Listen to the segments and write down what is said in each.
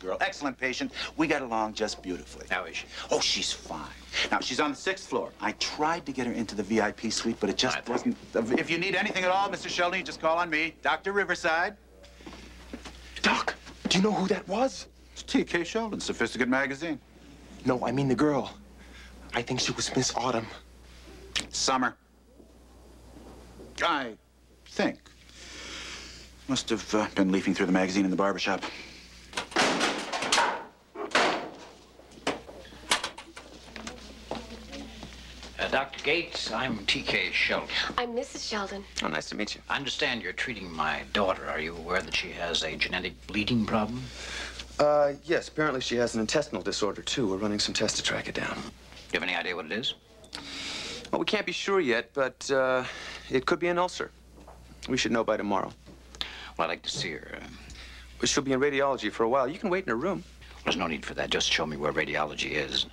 girl, excellent patient. We got along just beautifully. How is she? Oh, she's fine. Now, she's on the 6th floor. I tried to get her into the VIP suite, but it just wasn't... If you need anything at all, Mr. Sheldon, you just call on me. Dr. Riverside. Doc, do you know who that was? It's T.K. Sheldon, Sophisticate Magazine. No, I mean the girl. I think she was Miss Autumn. Summer. I think. Must have been leafing through the magazine in the barbershop. Dr. Gates, I'm T.K. Sheldon. I'm Mrs. Sheldon. Oh, nice to meet you. I understand you're treating my daughter. Are you aware that she has a genetic bleeding problem? Yes, apparently she has an intestinal disorder, too. We're running some tests to track it down. Do you have any idea what it is? Well, we can't be sure yet, but it could be an ulcer. We should know by tomorrow. Well, I'd like to see her. She'll be in radiology for a while. You can wait in her room. There's no need for that. Just show me where radiology is.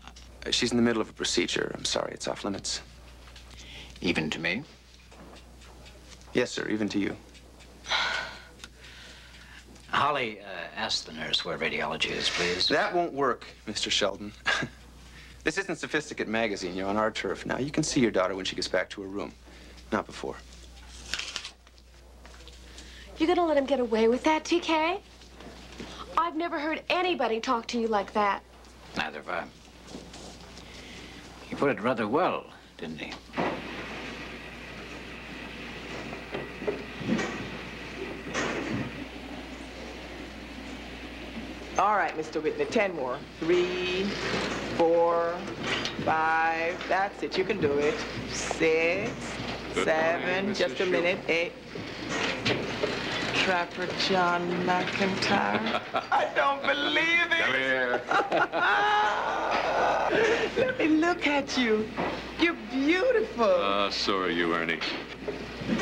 She's in the middle of a procedure. I'm sorry, it's off limits. Even to me? Yes, sir, even to you. Holly, ask the nurse where radiology is, please. That won't work, Mr. Sheldon. This isn't Sophisticate Magazine. You're on our turf now. You can see your daughter when she gets back to her room. Not before. You gonna let him get away with that, TK? I've never heard anybody talk to you like that. Neither have I. He put it rather well, didn't he? All right, Mr. Whitney, 10 more. 3, 4, 5. That's it. You can do it. 6, 7. Just a minute. 8. Trapper John McIntyre. I don't believe it. Come here. Let me look at you. You're beautiful. So are you, Ernie.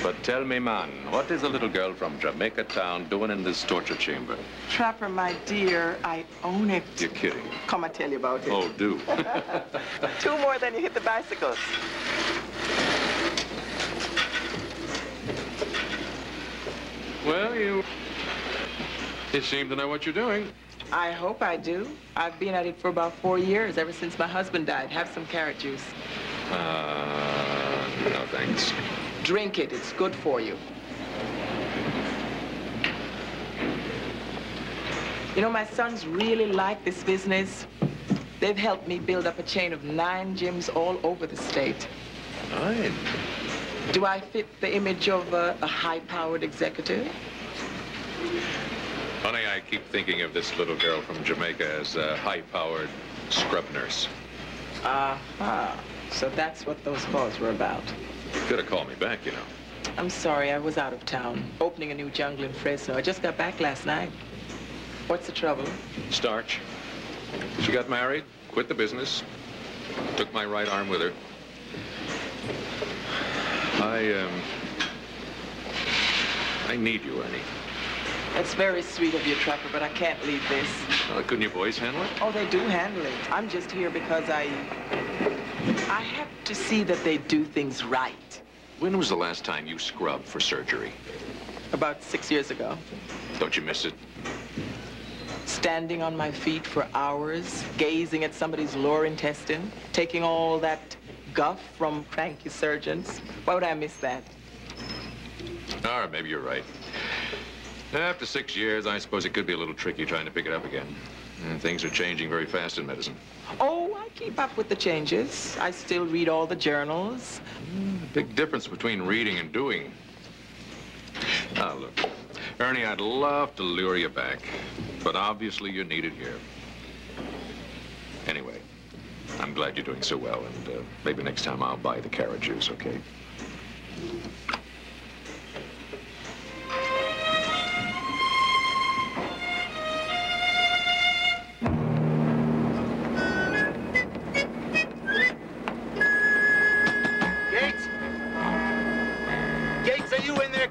But tell me, man, what is a little girl from Jamaica Town doing in this torture chamber? Trapper, my dear, I own it. You're kidding. Come, I tell you about it. Oh, do. 2 more, then you hit the bicycles. Well, you seem to know what you're doing. I hope I do. I've been at it for about 4 years, ever since my husband died. Have some carrot juice. No, thanks. Drink it. It's good for you. You know, my sons really like this business. They've helped me build up a chain of 9 gyms all over the state. 9? Do I fit the image of a high-powered executive? Honey, I keep thinking of this little girl from Jamaica as a high-powered scrub nurse. Aha. So that's what those calls were about. You could have called me back, you know. I'm sorry, I was out of town, opening a new jungle in Fresno. I just got back last night. What's the trouble? Starch. She got married, quit the business, took my right arm with her. I need you, Ernie. That's very sweet of you, Trapper, but I can't leave this. Couldn't your boys handle it? Oh, they do handle it. I'm just here because I have to see that they do things right. When was the last time you scrubbed for surgery? About 6 years ago. Don't you miss it? Standing on my feet for hours, gazing at somebody's lower intestine, taking all that guff from cranky surgeons. Why would I miss that? All right, maybe you're right. After 6 years, I suppose it could be a little tricky trying to pick it up again. And things are changing very fast in medicine. Oh, I keep up with the changes. I still read all the journals. Big difference between reading and doing. Now, look, Ernie, I'd love to lure you back, but obviously you're needed here. Anyway, I'm glad you're doing so well, and maybe next time I'll buy the carrot juice, okay?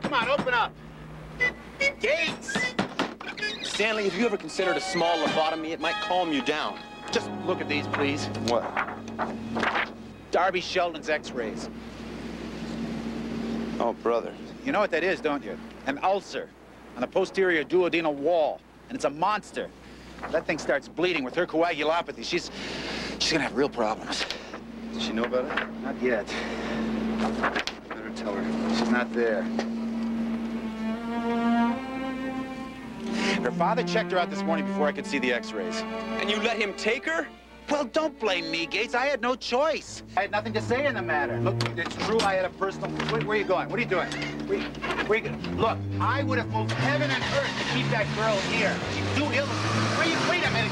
Come on, open up. Gates! Stanley, have you ever considered a small lobotomy? It might calm you down. Just look at these, please. What? Darby Sheldon's x-rays. Oh, brother. You know what that is, don't you? An ulcer on the posterior duodenal wall. And it's a monster. That thing starts bleeding with her coagulopathy. She's gonna have real problems. Does she know about it? Not yet. Better tell her. She's not there. Her father checked her out this morning before I could see the x-rays. And you let him take her? Well, don't blame me, Gates. I had no choice. I had nothing to say in the matter. Look, it's true I had a personal... Where are you going? What are you doing? Where you going? Look, I would have moved heaven and earth to keep that girl here. She's too ill. Wait a minute.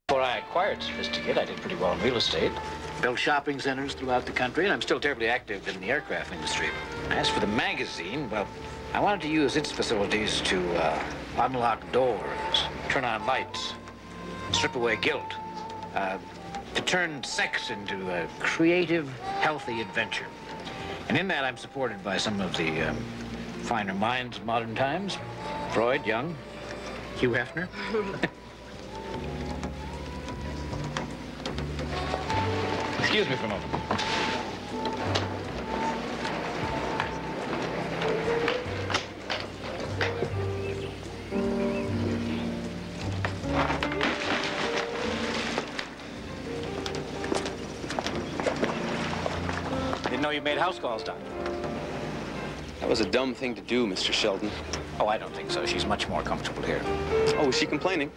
Before I acquired Sophisticate, I did pretty well in real estate. Built shopping centers throughout the country, and I'm still terribly active in the aircraft industry. As for the magazine, well, I wanted to use its facilities to unlock doors, turn on lights, strip away guilt, to turn sex into a creative, healthy adventure. And in that, I'm supported by some of the finer minds of modern times. Freud, Jung, Hugh Hefner. Excuse me for a moment. Didn't know you made house calls, Doc. That was a dumb thing to do, Mr. Sheldon. Oh, I don't think so. She's much more comfortable here. Oh, was she complaining?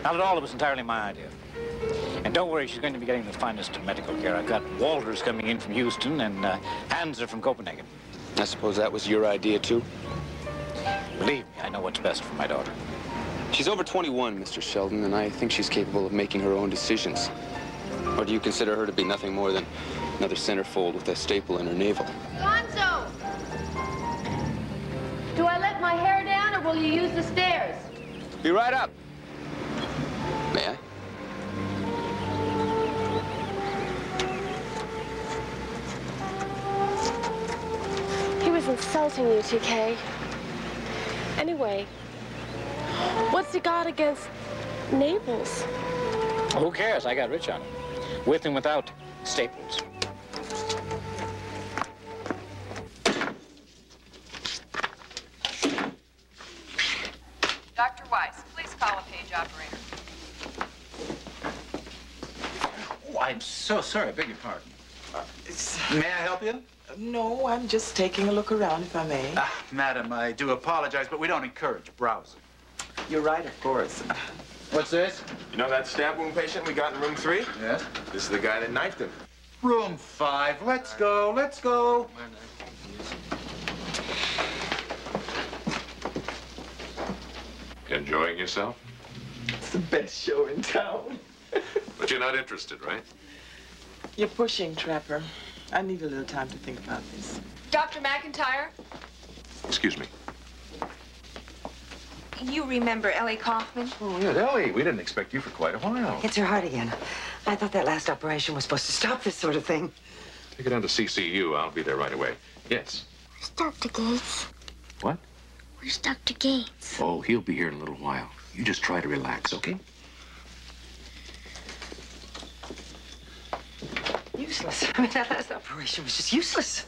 Not at all. It was entirely my idea. And don't worry, she's going to be getting the finest of medical care. I've got Walters coming in from Houston and Hanser from Copenhagen. I suppose that was your idea, too? Believe me, I know what's best for my daughter. She's over 21, Mr. Sheldon, and I think she's capable of making her own decisions. Or do you consider her to be nothing more than another centerfold with a staple in her navel? Gonzo! Do I let my hair down or will you use the stairs? Be right up. May I? He was insulting you, TK. Anyway, what's he got against Naples? Who cares? I got rich on him. With and without staples. Dr. Weiss, please call a page operator. Oh, I'm so sorry. I beg your pardon. May I help you? No, I'm just taking a look around, if I may. Madam, I do apologize, but we don't encourage browsing. You're right, of course. What's this? You know that stab wound patient we got in room 3? Yes? This is the guy that knifed him. Room 5. Let's go. Let's go. Enjoying yourself? It's the best show in town. But you're not interested, right? You're pushing, Trapper. I need a little time to think about this. Dr. McIntyre, Excuse me. you remember Ellie Kaufman? Oh, yeah, Ellie. We didn't expect you for quite a while. It's her heart again. I thought that last operation was supposed to stop this sort of thing. Take her down to CCU. I'll be there right away. Yes. Where's Dr. Gates? What? Where's Dr. Gates? Oh, he'll be here in a little while. You just try to relax, okay? Useless. I mean, that last operation was just useless.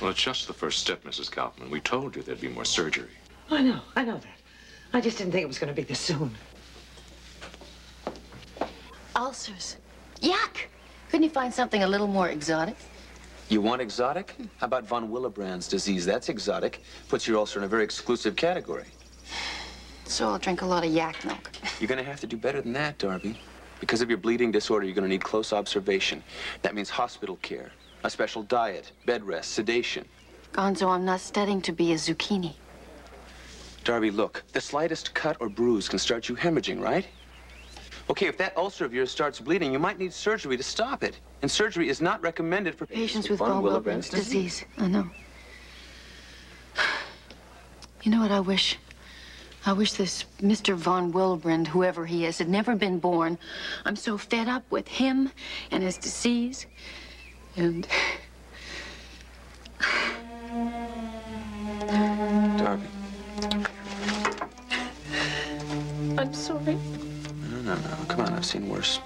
Well, it's just the first step, Mrs. Kaufman. We told you there'd be more surgery. I know that. I just didn't think it was going to be this soon. Ulcers. Yuck! Couldn't you find something a little more exotic? You want exotic? How about von Willebrand's disease? That's exotic. Puts your ulcer in a very exclusive category. So I'll drink a lot of yak milk. You're going to have to do better than that, Darby. Because of your bleeding disorder, you're going to need close observation. That means hospital care, a special diet, bed rest, sedation. Gonzo, I'm not studying to be a zucchini. Darby, look, the slightest cut or bruise can start you hemorrhaging, right? Okay, if that ulcer of yours starts bleeding, you might need surgery to stop it. And surgery is not recommended for Patients with von Willebrand's disease. I know. You know what I wish? I wish this Mr. von Willebrand, whoever he is, had never been born. I'm so fed up with him and his disease. And... Darby. I'm sorry. No. Come on, I've seen worse.